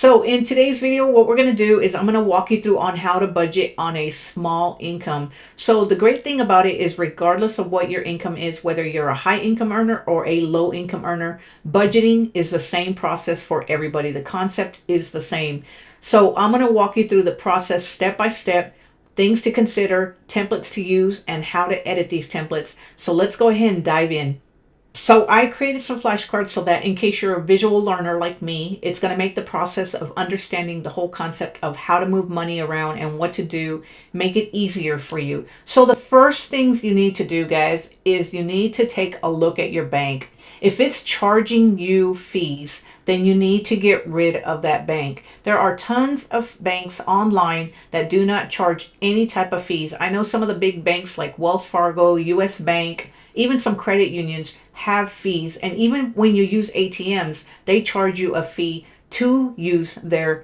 So in today's video, what we're going to do is I'm going to walk you through on how to budget on a small income. So the great thing about it is regardless of what your income is, whether you're a high income earner or a low income earner, budgeting is the same process for everybody. The concept is the same. So I'm going to walk you through the process step by step, things to consider, templates to use, and how to edit these templates. So let's go ahead and dive in. So I created some flashcards so that in case you're a visual learner like me, it's going to make the process of understanding the whole concept of how to move money around and what to do, make it easier for you. So the first things you need to do, guys, is you need to take a look at your bank. If it's charging you fees, then you need to get rid of that bank. There are tons of banks online that do not charge any type of fees. I know some of the big banks like Wells Fargo, US Bank, even some credit unions have fees. And even when you use ATMs, they charge you a fee to use their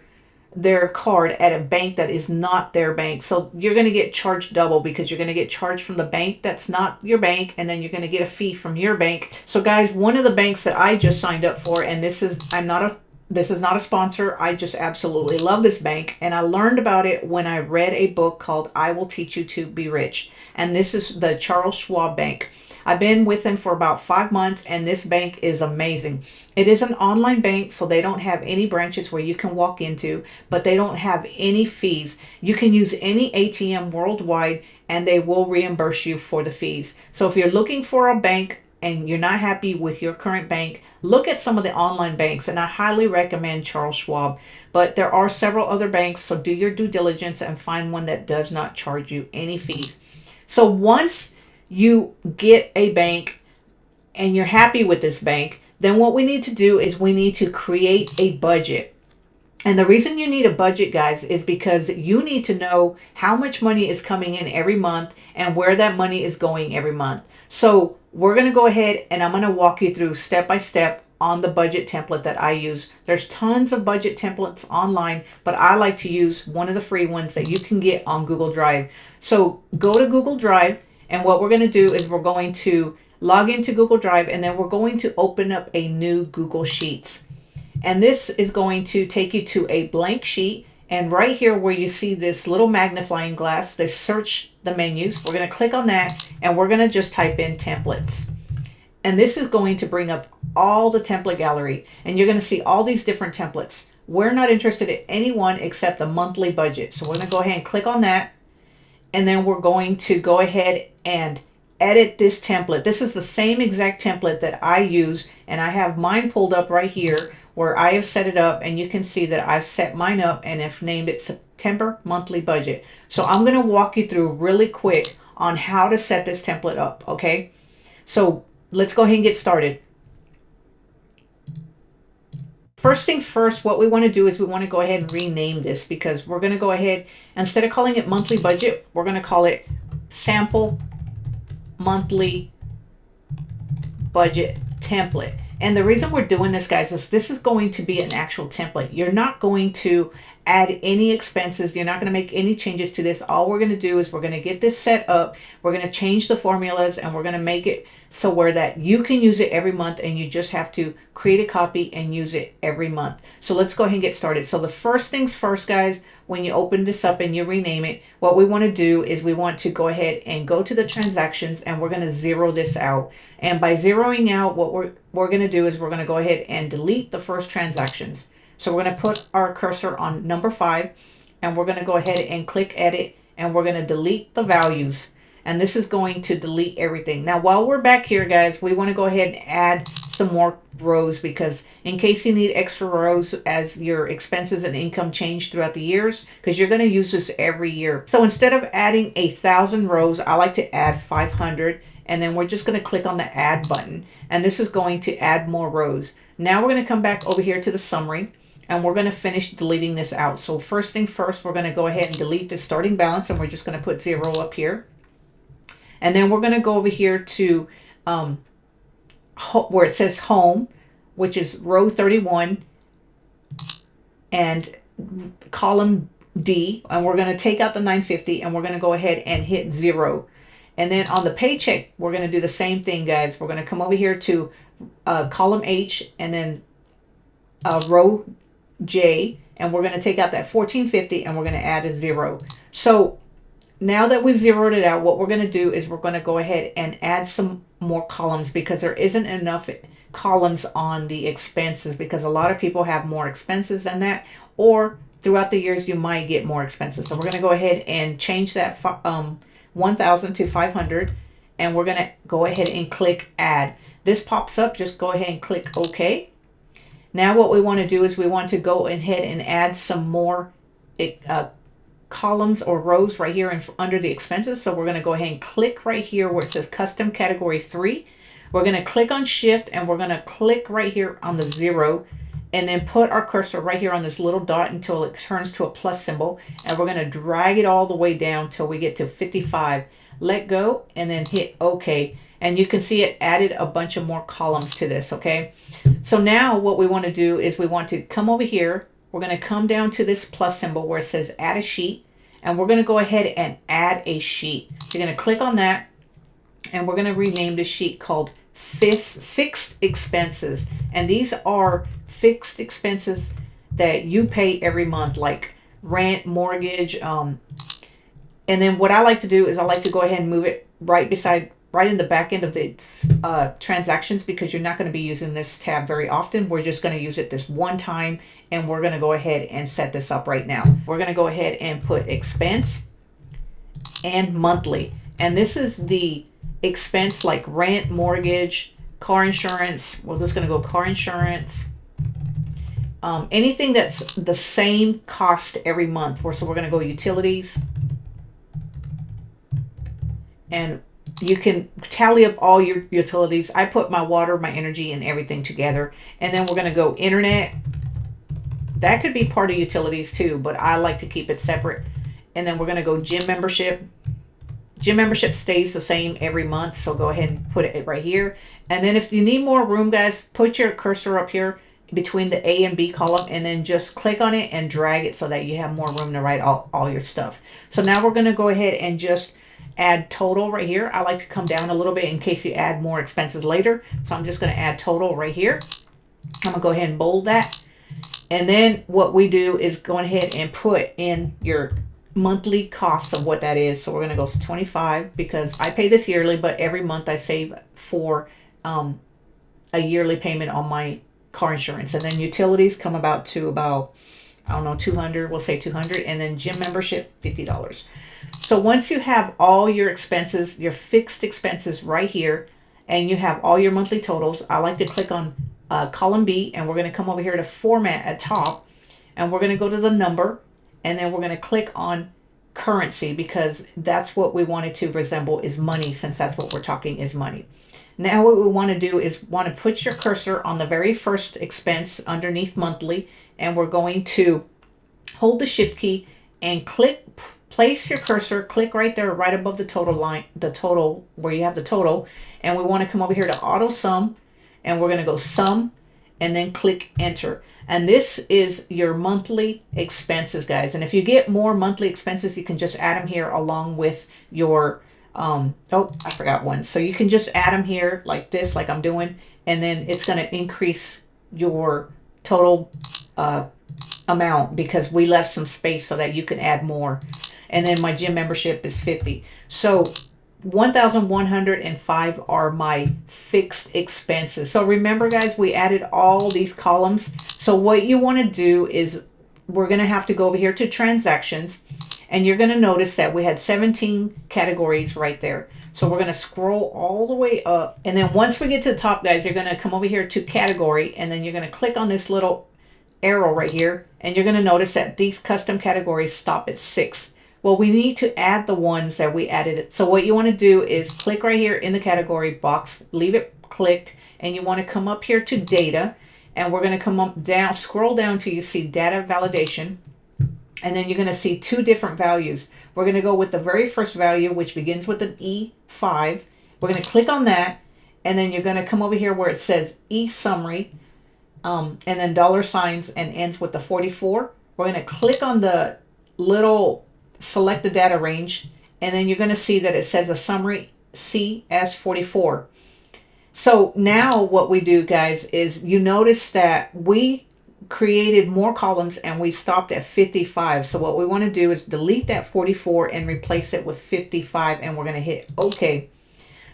card at a bank that is not their bank. So you're going to get charged double because you're going to get charged from the bank that's not your bank, and then you're going to get a fee from your bank. So guys, one of the banks that I just signed up for, and this is not a sponsor, I just absolutely love this bank, and I learned about it when I read a book called I Will Teach You to Be Rich, and this is the Charles Schwab Bank. I've been with them for about 5 months, and this bank is amazing. It is an online bank, so they don't have any branches where you can walk into, but they don't have any fees. You can use any ATM worldwide, and they will reimburse you for the fees. So if you're looking for a bank and you're not happy with your current bank, look at some of the online banks, and I highly recommend Charles Schwab. But there are several other banks, so do your due diligence and find one that does not charge you any fees. So once you get a bank and you're happy with this bank, then what we need to do is we need to create a budget. And the reason you need a budget, guys, is because you need to know how much money is coming in every month and where that money is going every month. So we're going to go ahead and I'm going to walk you through step by step on the budget template that I use. There's tons of budget templates online, but I like to use one of the free ones that you can get on Google Drive. So go to Google Drive, and what we're going to do is we're going to log into Google Drive, and then we're going to open up a new Google Sheets. And this is going to take you to a blank sheet. And right here where you see this little magnifying glass, they search the menus. We're going to click on that, and we're going to just type in templates. And this is going to bring up all the template gallery, and you're going to see all these different templates. We're not interested in any one except the monthly budget. So we're going to go ahead and click on that. And then we're going to go ahead and edit this template. This is the same exact template that I use, and I have mine pulled up right here where I have set it up, and you can see that I've set mine up and have named it September monthly budget. So I'm going to walk you through really quick on how to set this template up, okay? So let's go ahead and get started. First things first, what we want to do is we want to go ahead and rename this, because we're going to go ahead, instead of calling it monthly budget, we're going to call it sample monthly budget template. And the reason we're doing this, guys, is this is going to be an actual template. You're not going to add any expenses. You're not going to make any changes to this. All we're going to do is we're going to get this set up. We're going to change the formulas, and we're going to make it so where that you can use it every month, and you just have to create a copy and use it every month. So let's go ahead and get started. So the first things first, guys, when you open this up and you rename it, what we want to do is we want to go ahead and go to the transactions, and we're going to zero this out. And by zeroing out, what we're going to do is we're going to go ahead and delete the first transactions. So we're going to put our cursor on number 5, and we're going to go ahead and click edit, and we're going to delete the values. And this is going to delete everything. Now, while we're back here, guys, we want to go ahead and add some more rows, because in case you need extra rows as your expenses and income change throughout the years, because you're going to use this every year. So instead of adding 1,000 rows, I like to add 500. And then we're just going to click on the add button, and this is going to add more rows. Now we're going to come back over here to the summary, and we're going to finish deleting this out. So first thing first, we're going to go ahead and delete the starting balance, and we're just going to put 0 up here. And then we're going to go over here to where it says home, which is row 31 and column D, and we're going to take out the 950, and we're going to go ahead and hit 0. And then on the paycheck, we're going to do the same thing, guys. We're going to come over here to column H, and then row J, and we're going to take out that 1450 and we're going to add a 0. So now that we've zeroed it out, what we're going to do is we're going to go ahead and add some more columns, because there isn't enough columns on the expenses, because a lot of people have more expenses than that, or throughout the years you might get more expenses. So we're going to go ahead and change that 1000 to 500, and we're going to go ahead and click add. This pops up, just go ahead and click OK. Now what we want to do is we want to go ahead and add some more columns or rows right here under the expenses. So we're going to go ahead and click right here where it says custom category 3. We're going to click on shift and we're going to click right here on the 0, and then put our cursor right here on this little dot until it turns to a plus symbol, and we're going to drag it all the way down till we get to 55. Let go and then hit OK, and you can see it added a bunch of more columns to this. Okay, so now what we want to do is we want to come over here. We're going to come down to this plus symbol where it says add a sheet, and we're going to go ahead and add a sheet. You're going to click on that, and we're going to rename the sheet called fixed expenses. And these are fixed expenses that you pay every month, like rent, mortgage. And then what I like to do is I like to go ahead and move it right in the back end of the transactions, because you're not going to be using this tab very often. We're just going to use it this one time, and we're going to go ahead and set this up right now. We're going to go ahead and put expense and monthly, and this is the expense like rent, mortgage, car insurance. We're just going to go car insurance, anything that's the same cost every month. So we're going to go utilities, and you can tally up all your utilities. I put my water, my energy, and everything together. And then we're going to go internet. That could be part of utilities too, but I like to keep it separate. And then we're going to go gym membership. Gym membership stays the same every month, so go ahead and put it right here. And then if you need more room, guys, put your cursor up here between the A and B column, and then just click on it and drag it so that you have more room to write all your stuff. So now we're going to go ahead and just add total right here. I like to come down a little bit in case you add more expenses later. So I'm just going to add total right here. I'm going to go ahead and bold that. And then what we do is go ahead and put in your monthly cost of what that is. So we're going to go 25, because I pay this yearly, but every month I save for a yearly payment on my car insurance. And then utilities come about I don't know, 200, we'll say 200. And then gym membership, $50. So once you have all your expenses, your fixed expenses right here, and you have all your monthly totals, I like to click on column B, and we're going to come over here to format at top, and we're going to go to the number, and then we're going to click on currency, because that's what we want it to resemble, is money, since that's what we're talking is money. Now what we want to do is want to put your cursor on the very first expense underneath monthly, and we're going to hold the shift key and place your cursor, click right there, right above the total line, the total where you have the total, and we want to come over here to auto sum, and we're going to go sum, and then click enter. And this is your monthly expenses, guys. And if you get more monthly expenses, you can just add them here along with your oh, I forgot one. So you can just add them here like this, like I'm doing, and then it's going to increase your total amount, because we left some space so that you can add more. And then my gym membership is 50. So 1,105 are my fixed expenses. So remember, guys, we added all these columns. So what you want to do is we're going to have to go over here to transactions, and you're going to notice that we had 17 categories right there. So we're going to scroll all the way up, and then once we get to the top, guys, you're going to come over here to category, and then you're going to click on this little arrow right here, and you're going to notice that these custom categories stop at 6. Well, we need to add the ones that we added. So what you want to do is click right here in the category box, leave it clicked, and you want to come up here to data, and we're going to come up down, scroll down till you see data validation, and then you're going to see 2 different values. We're going to go with the very first value, which begins with an E5. We're going to click on that, and then you're going to come over here where it says E summary, and then $signs, and ends with the 44. We're going to click on the little select the data range, and then you're going to see that it says a summary CS44. So now what we do, guys, is you notice that we created more columns and we stopped at 55. So what we want to do is delete that 44 and replace it with 55, and we're going to hit OK.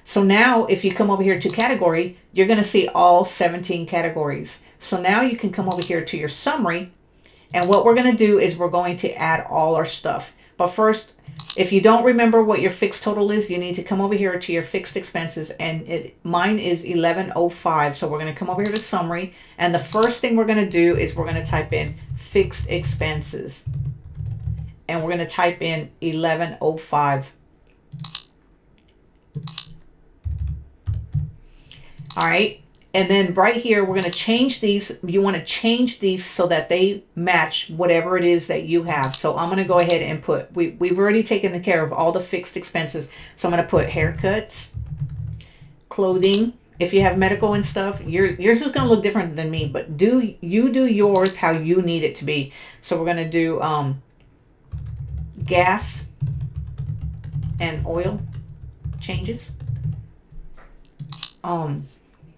So now if you come over here to category, you're going to see all 17 categories. So now you can come over here to your summary, and what we're going to do is we're going to add all our stuff. But first, if you don't remember what your fixed total is, you need to come over here to your fixed expenses, and mine is 1105. So we're going to come over here to summary, and the first thing we're going to do is we're going to type in fixed expenses, and we're going to type in 1105. All right. And then right here, we're going to change these. You want to change these so that they match whatever it is that you have. So I'm going to go ahead and put, we've already taken care of all the fixed expenses. So I'm going to put haircuts, clothing. If you have medical and stuff, yours is going to look different than me, but do yours how you need it to be. So we're going to do gas and oil changes.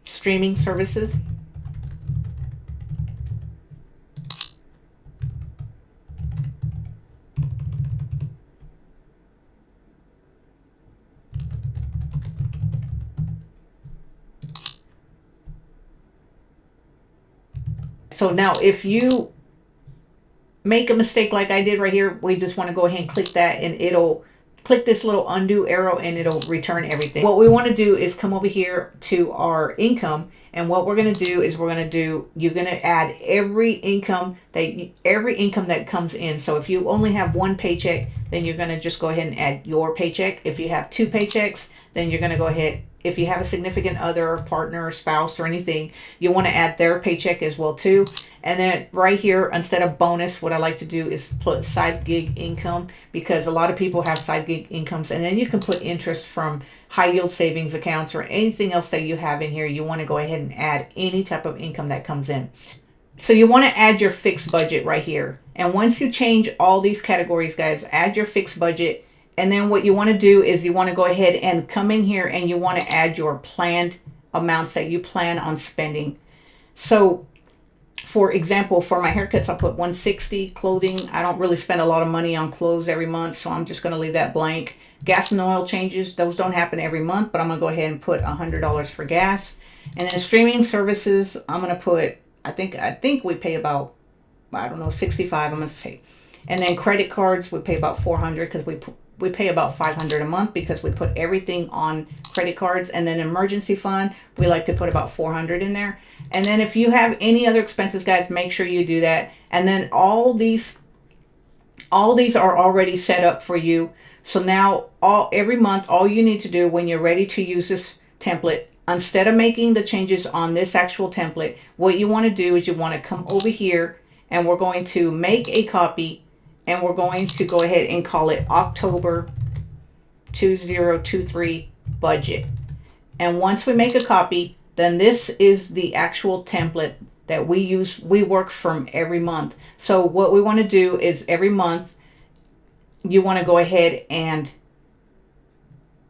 Streaming services, so now if you make a mistake like I did right here, we just want to go ahead and click that, and it'll click this little undo arrow and it'll return everything. What we want to do is come over here to our income, and what we're going to do is you're going to add every income that comes in. So if you only have one paycheck, then you're going to just go ahead and add your paycheck. If you have two paychecks, then you're going to go ahead. If you have a significant other, partner, spouse, or anything, you want to add their paycheck as well too. And then right here, instead of bonus, what I like to do is put side gig income, because a lot of people have side gig incomes. And then you can put interest from high yield savings accounts or anything else that you have in here. You want to go ahead and add any type of income that comes in. So you want to add your fixed budget right here. And once you change all these categories, guys, add your fixed budget. And then what you want to do is you want to go ahead and come in here and you want to add your planned amounts that you plan on spending. So for example, for my haircuts, I'll put 160. Clothing, I don't really spend a lot of money on clothes every month, so I'm just going to leave that blank. Gas and oil changes, those don't happen every month, but I'm going to go ahead and put $100 for gas. And then streaming services, I'm going to put, I think we pay about, I don't know, 65, I'm going to say. And then credit cards, we pay about 400 because we pay about 500 a month because we put everything on credit cards. And then emergency fund, we like to put about 400 in there. And then if you have any other expenses, guys, make sure you do that. And then all these are already set up for you. So now every month, all you need to do when you're ready to use this template, instead of making the changes on this actual template, what you want to do is you want to come over here, and we're going to make a copy, and we're going to go ahead and call it October 2023 budget. And once we make a copy, then this is the actual template that we use. We work from every month. So what we want to do is every month, you want to go ahead and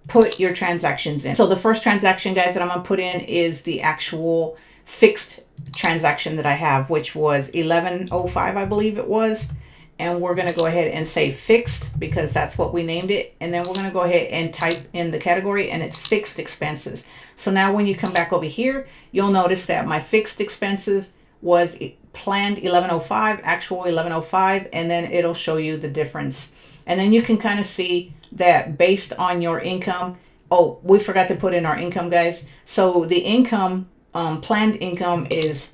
put your transactions in. So the first transaction, guys, that I'm going to put in is the actual fixed transaction that I have, which was 1105, I believe it was. And we're going to go ahead and say fixed because that's what we named it. And then we're going to go ahead and type in the category, and it's fixed expenses. So now when you come back over here, you'll notice that my fixed expenses was planned 1105, actual 1105, and then it'll show you the difference. And then you can kind of see that based on your income. Oh, we forgot to put in our income, guys. So the income, planned income is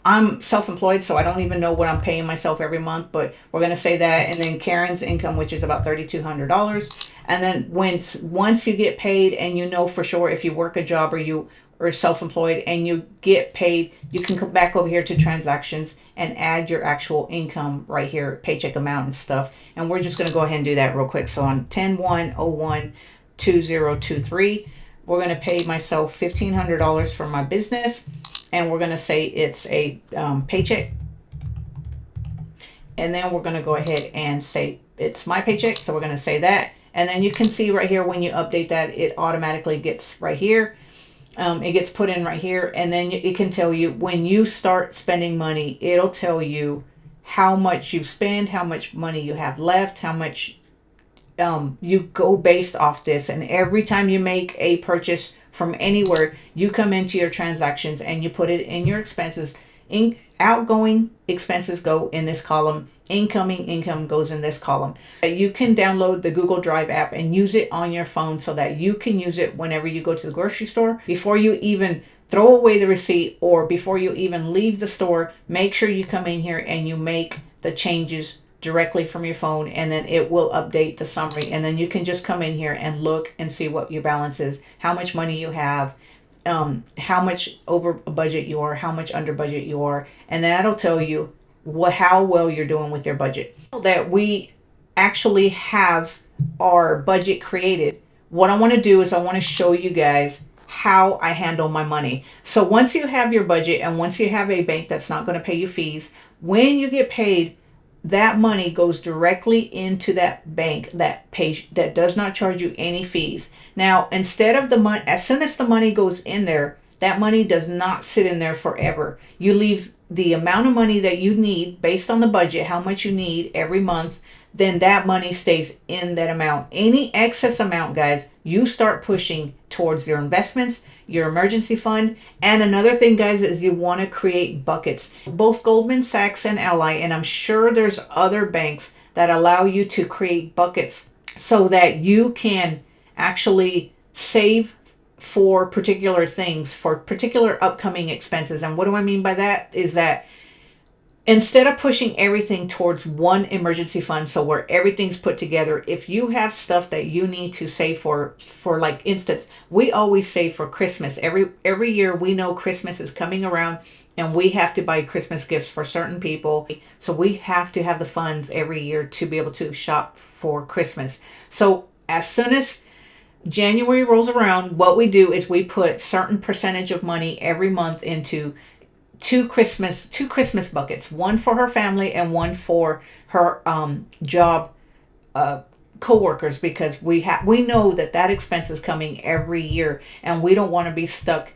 I'm self-employed, so I don't even know what I'm paying myself every month, but we're going to say that. And then Karen's income, which is about $3,200. And then once you get paid and you know for sure if you work a job or you are self-employed and you get paid, you can come back over here to transactions and add your actual income right here, paycheck amount and stuff. And we're just going to go ahead and do that real quick. So on 10/1/01/2023, we're going to pay myself $1,500 for my business. And we're going to say it's a paycheck. And then we're going to go ahead and say it's my paycheck. So we're going to say that. And then you can see right here when you update that, it automatically gets right here. It gets put in right here, and then it can tell you when you start spending money, it'll tell you how much you spend, how much money you have left, how much you go based off this. And every time you make a purchase from anywhere, you come into your transactions and you put it in your expenses. Outgoing expenses go in this column. Incoming income goes in this column. You can download the Google Drive app and use it on your phone so that you can use it whenever you go to the grocery store. Before you even throw away the receipt or before you even leave the store, make sure you come in here and you make the changes directly from your phone, and then it will update the summary, and then you can just come in here and look and see what your balance is, how much money you have, how much over budget you are, how much under budget you are, and that'll tell you how well you're doing with your budget. That we actually have our budget created. What I want to do is I want to show you guys how I handle my money. So once you have your budget and once you have a bank that's not going to pay you fees, when you get paid, that money goes directly into that bank that does not charge you any fees. Now, instead of the money, as soon as the money goes in there, that money does not sit in there forever. You leave the amount of money that you need based on the budget, how much you need every month, then that money stays in that amount. Any excess amount, guys, you start pushing towards your investments, your emergency fund. And another thing, guys, is you want to create buckets. Both Goldman Sachs and Ally, and I'm sure there's other banks that allow you to create buckets so that you can actually save for particular things, for particular upcoming expenses. And what do I mean by that is that instead of pushing everything towards one emergency fund, so where everything's put together, if you have stuff that you need to save for like instance, we always save for Christmas. Every year we know Christmas is coming around and we have to buy Christmas gifts for certain people. So we have to have the funds every year to be able to shop for Christmas. So as soon as January rolls around, what we do is we put certain percentage of money every month into two Christmas buckets, one for her family and one for her job co-workers, because we know that expense is coming every year and we don't want to be stuck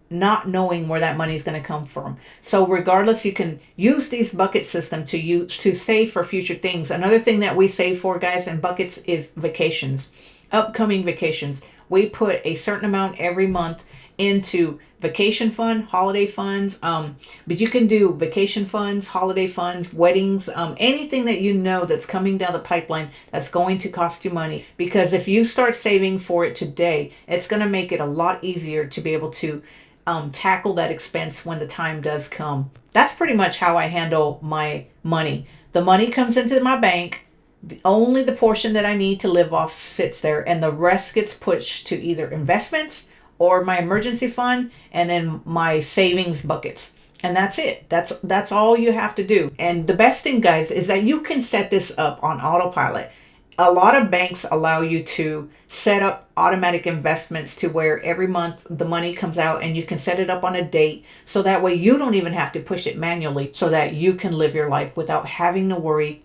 not knowing where that money is going to come from. So regardless, you can use these bucket system to save for future things. Another thing that we save for, guys, in buckets is vacations, upcoming vacations. We put a certain amount every month into vacation fund, holiday funds, but you can do vacation funds, holiday funds, weddings, anything that you know that's coming down the pipeline that's going to cost you money. Because if you start saving for it today, it's going to make it a lot easier to be able to tackle that expense when the time does come. That's pretty much how I handle my money. The money comes into my bank. Only the portion that I need to live off sits there, and the rest gets pushed to either investments or my emergency fund, and then my savings buckets. And that's it. That's all you have to do. And the best thing, guys, is that you can set this up on autopilot. A lot of banks allow you to set up automatic investments to where every month the money comes out and you can set it up on a date. So that way you don't even have to push it manually, so that you can live your life without having to worry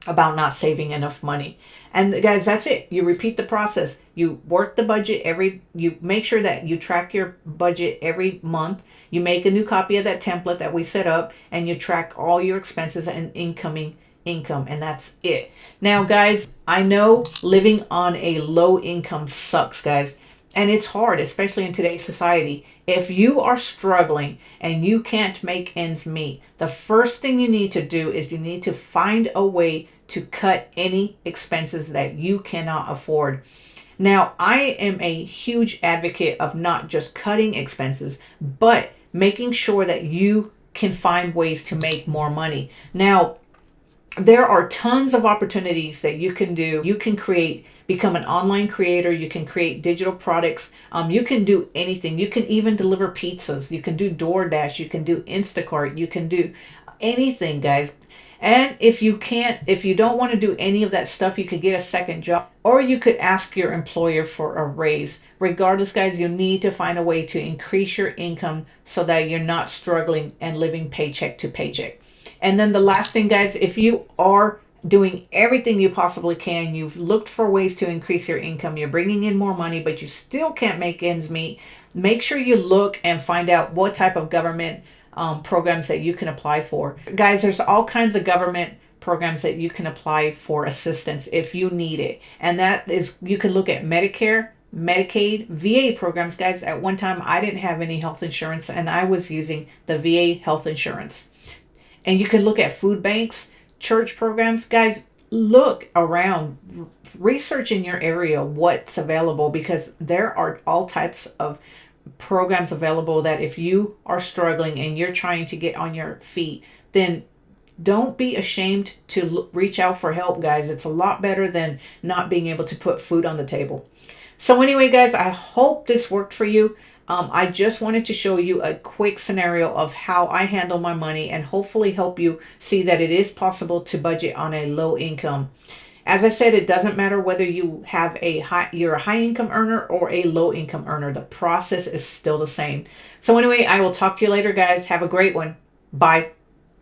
about not saving enough money. And guys, that's it. You repeat the process. You work the budget you make sure that you track your budget every month. You make a new copy of that template that we set up, and you track all your expenses and incoming income, and that's it. Now, guys, I know living on a low income sucks, guys. And it's hard, especially in today's society. If you are struggling and you can't make ends meet, the first thing you need to do is you need to find a way to cut any expenses that you cannot afford. Now, I am a huge advocate of not just cutting expenses, but making sure that you can find ways to make more money. Now, there are tons of opportunities that you can do. You can become an online creator. You can create digital products. You can do anything. You can even deliver pizzas. You can do DoorDash. You can do Instacart. You can do anything, guys. And if you don't want to do any of that stuff, you could get a second job, or you could ask your employer for a raise. Regardless, guys, you need to find a way to increase your income so that you're not struggling and living paycheck to paycheck. And then the last thing, guys, if you are doing everything you possibly can, you've looked for ways to increase your income, you're bringing in more money, but you still can't make ends meet, make sure you look and find out what type of government programs that you can apply for. Guys, there's all kinds of government programs that you can apply for assistance if you need it. And that is, you can look at Medicare, Medicaid, VA programs. Guys, at one time I didn't have any health insurance and I was using the VA health insurance. And you can look at food banks, church programs. Guys, look around, research in your area what's available, because there are all types of programs available that if you are struggling and you're trying to get on your feet, then don't be ashamed to reach out for help, guys. It's a lot better than not being able to put food on the table. So anyway, guys, I hope this worked for you. I just wanted to show you a quick scenario of how I handle my money and hopefully help you see that it is possible to budget on a low income. As I said, it doesn't matter whether you're a high income earner or a low income earner. The process is still the same. So anyway, I will talk to you later, guys. Have a great one. Bye.